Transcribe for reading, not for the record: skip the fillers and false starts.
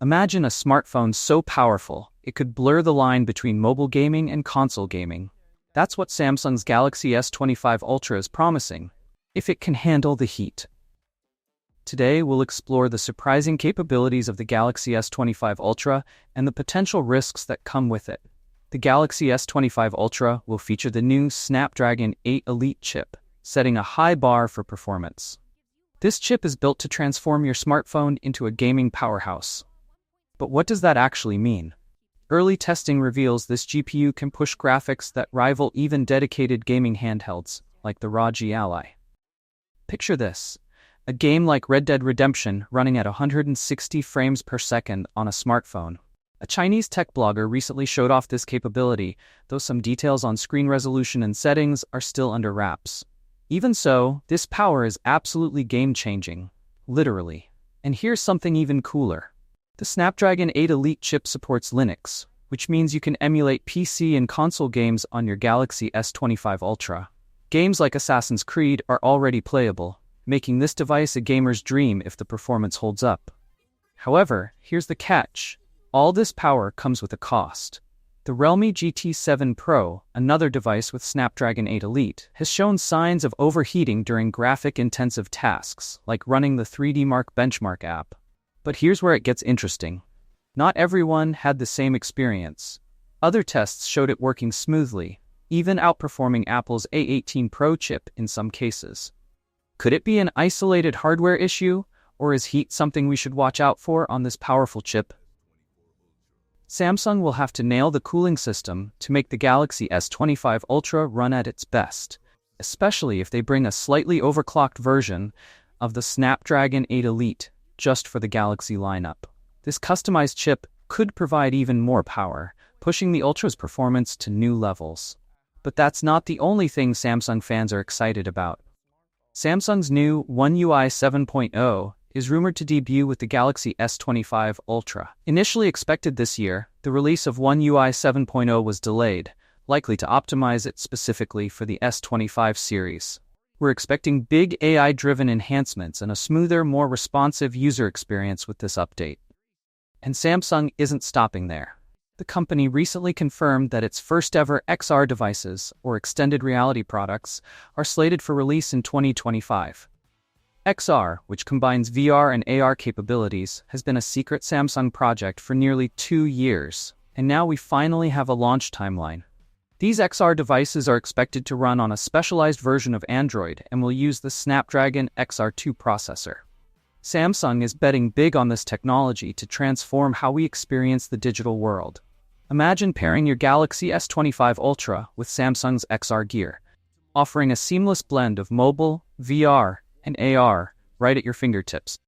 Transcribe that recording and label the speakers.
Speaker 1: Imagine a smartphone so powerful, it could blur the line between mobile gaming and console gaming. That's what Samsung's Galaxy S25 Ultra is promising, if it can handle the heat. Today, we'll explore the surprising capabilities of the Galaxy S25 Ultra and the potential risks that come with it. The Galaxy S25 Ultra will feature the new Snapdragon 8 Elite chip, setting a high bar for performance. This chip is built to transform your smartphone into a gaming powerhouse. But what does that actually mean? Early testing reveals this GPU can push graphics that rival even dedicated gaming handhelds, like the ROG Ally. Picture this: a game like Red Dead Redemption running at 160 frames per second on a smartphone. A Chinese tech blogger recently showed off this capability, though some details on screen resolution and settings are still under wraps. Even so, this power is absolutely game-changing, literally. And here's something even cooler. The Snapdragon 8 Elite chip supports Linux, which means you can emulate PC and console games on your Galaxy S25 Ultra. Games like Assassin's Creed are already playable, making this device a gamer's dream if the performance holds up. However, here's the catch. All this power comes with a cost. The Realme GT 7 Pro, another device with Snapdragon 8 Elite, has shown signs of overheating during graphic-intensive tasks, like running the 3D Mark benchmark app. But here's where it gets interesting. Not everyone had the same experience. Other tests showed it working smoothly, even outperforming Apple's A18 Pro chip in some cases. Could it be an isolated hardware issue, or is heat something we should watch out for on this powerful chip? Samsung will have to nail the cooling system to make the Galaxy S25 Ultra run at its best, especially if they bring a slightly overclocked version of the Snapdragon 8 Elite just for the Galaxy lineup. This customized chip could provide even more power, pushing the Ultra's performance to new levels. But that's not the only thing Samsung fans are excited about. Samsung's new One UI 7.0 is rumored to debut with the Galaxy S25 Ultra. Initially expected this year, the release of One UI 7.0 was delayed, likely to optimize it specifically for the S25 series. We're expecting big AI-driven enhancements and a smoother, more responsive user experience with this update. And Samsung isn't stopping there. The company recently confirmed that its first-ever XR devices, or extended reality products, are slated for release in 2025. XR, which combines VR and AR capabilities, has been a secret Samsung project for nearly 2 years, and now we finally have a launch timeline. These XR devices are expected to run on a specialized version of Android and will use the Snapdragon XR2 processor. Samsung is betting big on this technology to transform how we experience the digital world. Imagine pairing your Galaxy S25 Ultra with Samsung's XR gear, offering a seamless blend of mobile, VR, and AR right at your fingertips.